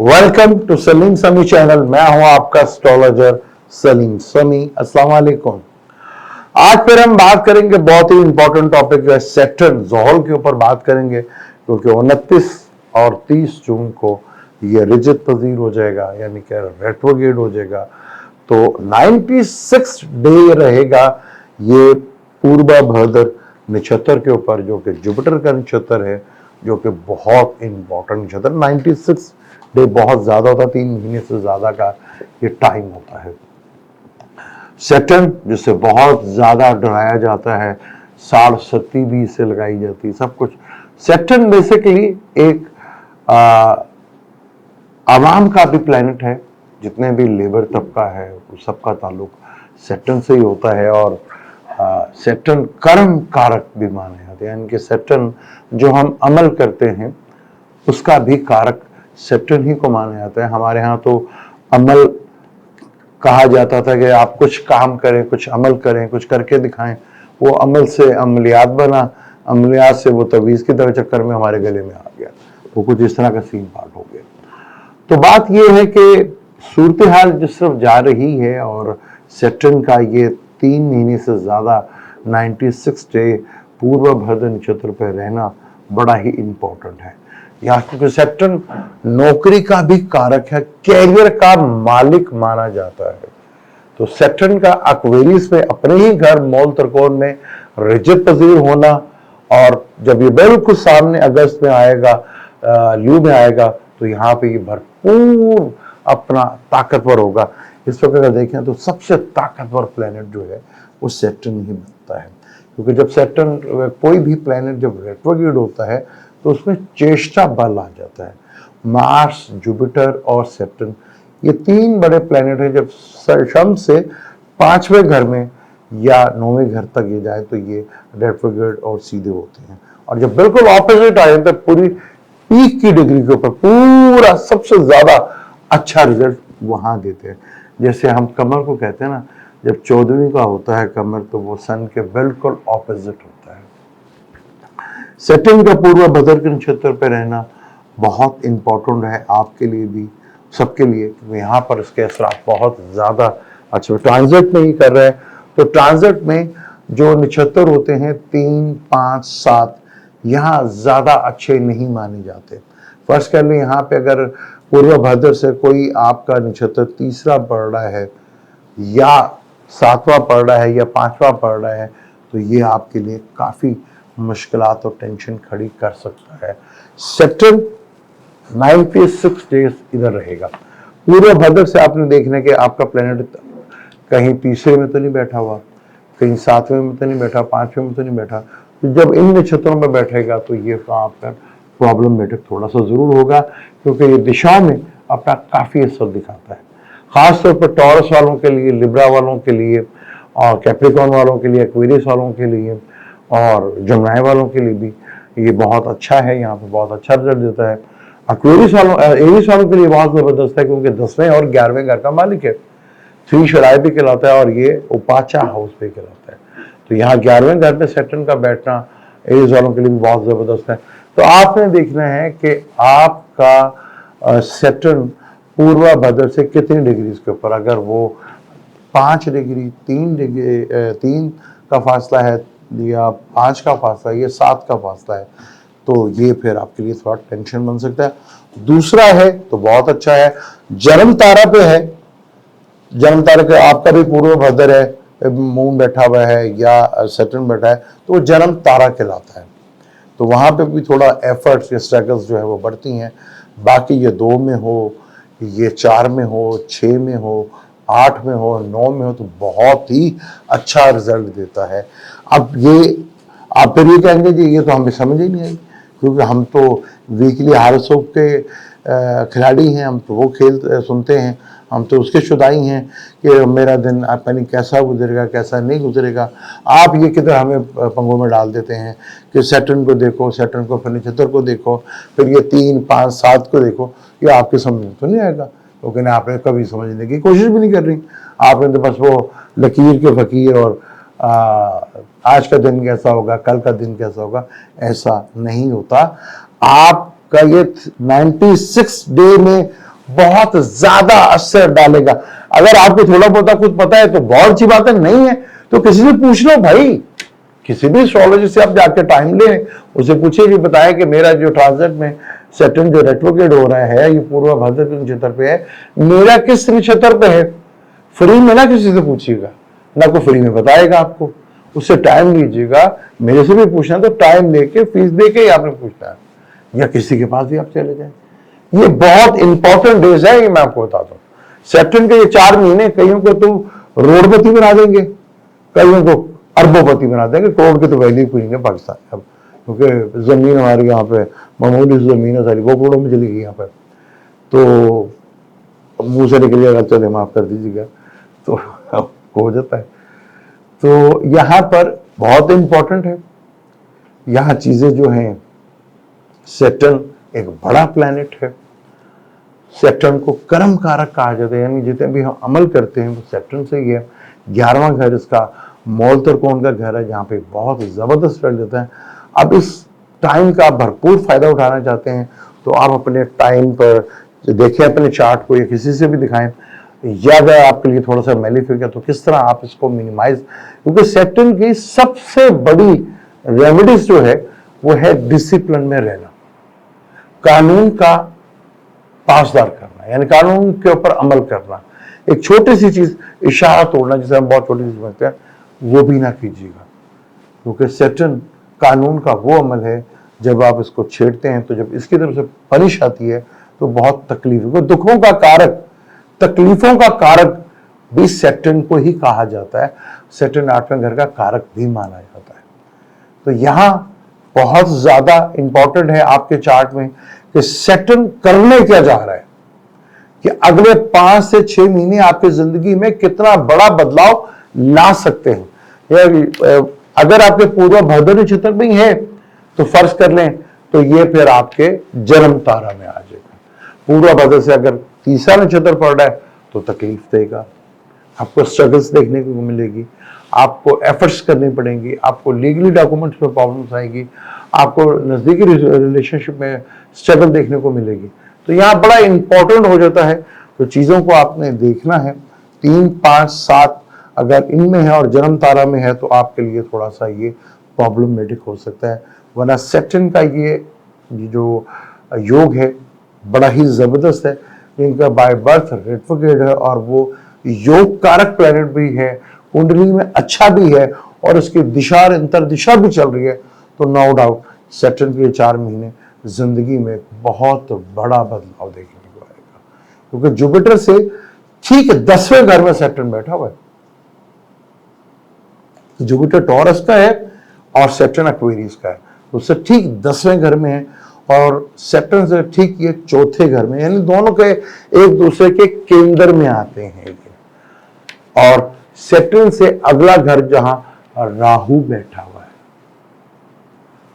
Welcome to Salim समी channel. मैं हूं आपका एस्ट्रोलॉजर सलीम समी। अस्सलाम वालेकुम। आज फिर हम बात करेंगे बहुत ही इंपॉर्टेंट टॉपिक जो है सैटर्न जोहल के ऊपर बात करेंगे, क्योंकि 29 और 30 जून को ये रिजत पजीर हो जाएगा, यानी कि रेट्रोगेड हो जाएगा। तो 96 डे रहेगा ये पूर्वा भाद्र नक्षत्र के ऊपर, जो कि जुपिटर का नक्षत्र है, जो कि बहुत इंपॉर्टेंट नक्षत्र। 96 डे बहुत ज्यादा होता है, 3 महीने से ज्यादा का ये टाइम होता है। सैटर्न जिससे बहुत ज्यादा डराया जाता है, 60 भी इससे लगाई जाती है, सब कुछ। सैटर्न बेसिकली एक आवाम का भी प्लैनेट है। जितने भी लेबर तबका है उस सबका ताल्लुक सैटर्न से ही होता है। और सैटर्न कर्म कारक भी माने जाते हैं, यानी कि सैटर्न जो हम अमल करते हैं उसका भी कारक सैटर्न ही को माना जाता है। हमारे यहाँ तो अमल कहा जाता था कि आप कुछ काम करें, कुछ अमल करें, कुछ करके दिखाएं। वो अमल से अमलियात बना, अमलियात से वो तवीज़ की तरह चक्कर में हमारे गले में आ गया। वो कुछ इस तरह का सीन पार्ट हो गया। तो बात ये है कि सूरत हाल जिस तरफ जा रही है, और सैटर्न का ये 3 महीने से ज़्यादा 96 डे पूर्व भाद्र नक्षत्र पर रहना बड़ा ही इम्पोर्टेंट है। यहाँ क्योंकि सैटर्न नौकरी का भी कारक है, कैरियर का मालिक माना जाता है। तो सैटर्न का एक्वेरियस में अपने ही घर मूल त्रिकोण में रिजत पजीर होना, और जब ये बिल्कुल सामने अगस्त में आएगा, ल्यू में आएगा, तो यहाँ पे ये भरपूर अपना ताकतवर होगा। इस वक्त अगर देखें तो सबसे ताकतवर प्लेनेट जो है वो सैटर्न ही बनता है, क्योंकि जब सैटर्न कोई भी प्लेनेट जब रेट्रोग्रेड होता है तो उसमें चेष्टा बल आ जाता है। मार्स, जुपिटर और सैटर्न ये 3 बड़े प्लेनेट हैं। जब शम्स से 5वें घर में या 9वें घर तक ये जाए तो ये रेट्रोग्रेड और सीधे होते हैं। और जब बिल्कुल ऑपोजिट आ जाता है, पूरी पीक की डिग्री के ऊपर पूरा सबसे ज्यादा अच्छा रिजल्ट वहां देते हैं। जैसे हम कमर को कहते हैं ना, जब 14वीं का होता है कमर, तो वो सन के बिल्कुल ऑपोजिट होता है। सैटर्न का पूर्व भाद्र के नक्षत्र पर रहना बहुत इंपॉर्टेंट है आपके लिए भी, सबके लिए, क्योंकि यहाँ पर इसके असरात बहुत ज्यादा अच्छे ट्रांजिट में ही कर रहे हैं। तो ट्रांजिट में जो नक्षत्र होते हैं 3, 5, 7 यहाँ ज्यादा अच्छे नहीं माने जाते। फर्स्ट कर लें, यहाँ पे अगर पूर्व भाद्र से कोई आपका नक्षत्र तीसरा पड़ रहा है, या 7वां पड़ रहा है, या 5वां पड़ रहा है, तो ये आपके लिए काफी मुश्किलात और टेंशन खड़ी कर सकता है। सैटर्न 96 डेज इधर रहेगा। पूर्व भाद्र से आपने देखना कि आपका प्लेनेट कहीं तीसरे में तो नहीं बैठा हुआ, कहीं 7वें में तो नहीं बैठा, 5वें में तो नहीं बैठा। तो जब इन नक्षत्रों में बैठेगा तो ये आपका प्रॉब्लमेटिक थोड़ा सा जरूर होगा, क्योंकि ये दिशाओं में अपना काफी असर दिखाता है। खासतौर पर टॉरस वालों के लिए, लिब्रा वालों के लिए, और कैप्रिकॉर्न वालों के लिए, एक्वेरियस वालों के लिए, और जमुनाई वालों के लिए भी ये बहुत अच्छा है। यहाँ पे बहुत अच्छा रिजल्ट देता है। एक्वेरियस वालों, एरियस वालों के लिए बहुत जबरदस्त है, क्योंकि 10वें और 11वें घर का मालिक है। 3 शराय भी कहलाता है और ये उपाचा हाउस भी कहलाता है। तो यहाँ 11वें घर में सैटर्न का बैठना एरियस वालों के लिए भी बहुत जबरदस्त है। तो आपने देखना है कि आपका सैटर्न पूर्वा भाद्र से कितनी डिग्री के ऊपर, अगर वो 5 डिग्री, 3 का फासला है, या 5 का फासला है, या 7 का फासला है, तो ये फिर आपके लिए थोड़ा टेंशन बन सकता है। दूसरा है तो बहुत अच्छा है, जन्म तारा पे है, जन्म तारा के आपका भी पूर्व भाद्र है, मून बैठा हुआ है या सैटर्न बैठा है, तो वो जन्म तारा कहलाता है। तो वहां पे भी थोड़ा एफर्ट्स या स्ट्रगल्स जो है वो बढ़ती हैं। बाकी ये 2 में हो, ये 4 में हो, 6 में हो, 8 में हो, 9 में हो, तो बहुत ही अच्छा रिजल्ट देता है। अब ये आप फिर ये कहेंगे जी ये तो हमें समझ ही नहीं आई, क्योंकि हम तो वीकली हारसोप के खिलाड़ी हैं, हम तो वो खेल सुनते हैं, हम तो उसके शुदाई हैं कि मेरा दिन आपका नहीं कैसा गुजरेगा, कैसा नहीं गुजरेगा। आप ये किधर हमें पंगों में डाल देते हैं कि सैटर्न को देखो, सैटर्न को, फिर नक्षत्र को देखो, फिर ये 3, 5, 7 को देखो। ये आपके समझ में तो नहीं आएगा, क्योंकि आपने कभी समझने की कोशिश भी नहीं कर रही। आपने तो बस वो लकीर के फकीर और आज का दिन कैसा होगा, कल का दिन कैसा होगा, ऐसा नहीं होता। आपका ये 96 डे में बहुत ज्यादा असर डालेगा। अगर आपको थोड़ा बहुत कुछ पता है तो बहुत अच्छी बात है, नहीं है तो किसी से पूछ लो भाई, किसी भी एस्ट्रोलॉजी से आप जाके टाइम ले, उसे पूछिए कि बताया कि मेरा जो ट्रांजिट में सैटर्न जो रेट्रोग्रेड हो रहा है ये पूर्व भाद्र के नक्षत्र पे है, मेरा किस नक्षत्र पे है, फ्री में ना किसी से पूछिएगा, ना कोई फ्री में बताएगा आपको, उससे टाइम लीजिएगा। मेरे से भी पूछना तो टाइम लेके फीस देके ही आपने पूछना है, या किसी के पास भी आप चले जाए। ये बहुत इंपॉर्टेंट डेज है, ये मैं आपको बताता हूँ। सैटर्न के ये 4 महीने कईयों को तो रोडपति बना देंगे, कईयों को अरबोपति बना देंगे, करोड़ की तो वैल्यू कोई नहीं है पाकिस्तान अब, क्योंकि जमीन हमारे यहाँ पे मामूली जमीन है सारी, वो करोड़ों में चली गई यहाँ पे, तो मुंह से निकल जाएगा, चले माफ कर दीजिएगा, तो हो जाता है। तो यहाँ पर बहुत इंपॉर्टेंट है, यहाँ चीजें जो हैं, सैटर्न एक बड़ा प्लैनेट है, सैटर्न को कर्म कारक कहा जाता है, यानी जितने भी हम अमल करते हैं वो सैटर्न से ही है। 11वां घर इसका मूल त्रिकोण का घर है, जहाँ पे बहुत जबरदस्त रिजल्ट देता है। अब इस टाइम का भरपूर फायदा उठाना चाहते हैं तो आप अपने टाइम पर देखें, अपने चार्ट को या किसी से भी दिखाएं, या अगर आपके लिए थोड़ा सा मैलिफिक है तो किस तरह आप इसको मिनिमाइज, क्योंकि सैटर्न की सबसे बड़ी रेमेडीज जो है वो है डिसिप्लिन में रहना, कानून का पासदार करना, यानी कानून के ऊपर अमल करना। एक छोटी सी चीज इशारा तोड़ना, जिसे हम बहुत छोटी चीज समझते हैं, वो भी ना कीजिएगा, क्योंकि सैटर्न कानून का वो अमल है, जब आप इसको छेड़ते हैं तो जब इसकी तरफ से पनिश आती है तो बहुत तकलीफ, दुखों का कारक, तकलीफों का कारक भी सैटर्न को ही कहा जाता है। सैटर्न 8वें घर का कारक भी माना जाता है। तो यहां बहुत ज्यादा इंपॉर्टेंट है आपके चार्ट में कि सैटर्न करने क्या जा रहा है, कि अगले 5 से 6 महीने आपकी जिंदगी में कितना बड़ा बदलाव ला सकते हैं। अगर आपके पूर्व भाद्र नक्षत्र में ही है तो फर्ज कर लें तो ये फिर आपके जन्म तारा में आ जाएगा। पूर्व भाद्र से अगर तीसरा नक्षत्र पड़ रहा है तो तकलीफ देगा, आपको स्ट्रगल्स देखने को मिलेगी, आपको एफर्ट्स करनी पड़ेंगी, आपको लीगली डॉक्यूमेंट्स में प्रॉब्लम्स आएगी, आपको नजदीकी रिलेशनशिप में स्ट्रगल देखने को मिलेगी। तो यहाँ बड़ा इंपॉर्टेंट हो जाता है, तो चीजों को आपने देखना है। 3, 5, 7 अगर इनमें है और जन्म तारा में है तो आपके लिए थोड़ा सा ये प्रॉब्लमेटिक हो सकता है, वरना सैटर्न का ये जो योग है बड़ा ही जबरदस्त है। इनका बाय बर्थ रेट्रोग्रेड है और वो योग कारक प्लैनेट भी है, कुंडली में अच्छा भी है और इसकी दिशा और अंतर दिशा भी चल रही है, तो नो डाउट सैटर्न के 4 महीने जिंदगी में बहुत बड़ा बदलाव देखने को आएगा, क्योंकि जुपिटर से ठीक 10वें घर में सैटर्न बैठा हुआ है। जुपिटर टॉरस का है और सैटर्न एक्वेरियस का है, उससे ठीक 10वें घर में है, और सैटर्न से ठीक ये 4थे घर में, यानी दोनों के एक दूसरे के केंद्र में आते हैं। और सैटर्न से अगला घर जहां राहु बैठा हुआ है,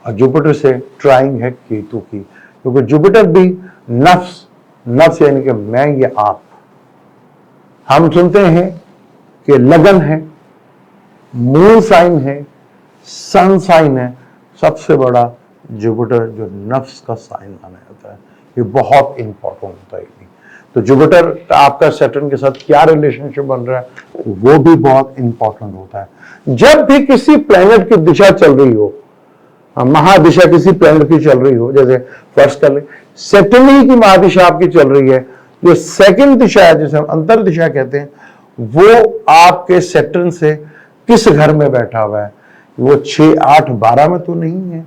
और जुपिटर से ट्राइंग है केतु की, क्योंकि जुपिटर भी नफ्स यानी कि मैं ये आप, हम सुनते हैं कि लगन है, मून साइन है, सन साइन है, सबसे बड़ा जुपिटर जो नफ्स का साइन माना जाता है, ये बहुत इंपॉर्टेंट होता है। तो जुपिटर का आपका सैटर्न के साथ क्या रिलेशनशिप बन रहा है वो भी बहुत इंपॉर्टेंट होता है। जब भी किसी प्लैनेट की दिशा चल रही हो, महादिशा किसी प्लैनेट की चल रही हो, जैसे फर्स्ट कर ले सैटर्न ही की महादिशा आपकी चल रही है, जो सेकंड दिशा है जिसे हम अंतर दिशा कहते हैं, वो आपके सैटर्न से किस घर में बैठा हुआ है, वो 6, 8, 12 में तो नहीं है,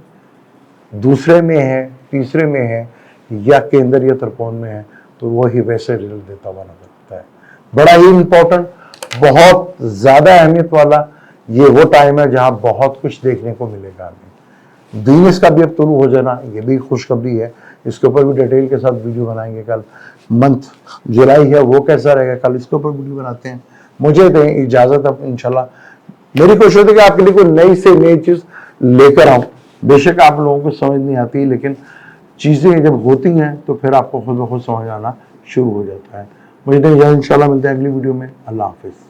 दूसरे में है, तीसरे में है, या केंद्र या त्रिकोण में है, तो वो ही वैसे रिजल्ट देता हुआ नजर आता है। बड़ा ही इंपॉर्टेंट, बहुत ज्यादा अहमियत वाला ये वो टाइम है जहां बहुत कुछ देखने को मिलेगा हमें। बिजनेस का भी अब शुरू हो जाना, ये भी खुशखबरी है, इसके ऊपर भी डिटेल के साथ वीडियो बनाएंगे। कल मंथ जुलाई है, वो कैसा रहेगा, कल इसके ऊपर वीडियो बनाते हैं। मुझे दें इजाजत, अब इंशाल्लाह मेरी कोशिश होती है कि आपके लिए कोई नई से नई चीज लेकर आऊं। बेशक आप लोगों को समझ नहीं आती, लेकिन चीजें जब होती हैं तो फिर आपको खुद ब खुद समझ आना शुरू हो जाता है। मुझे दें इजाजत, इंशाल्लाह मिलते हैं अगली वीडियो में। अल्लाह हाफिज।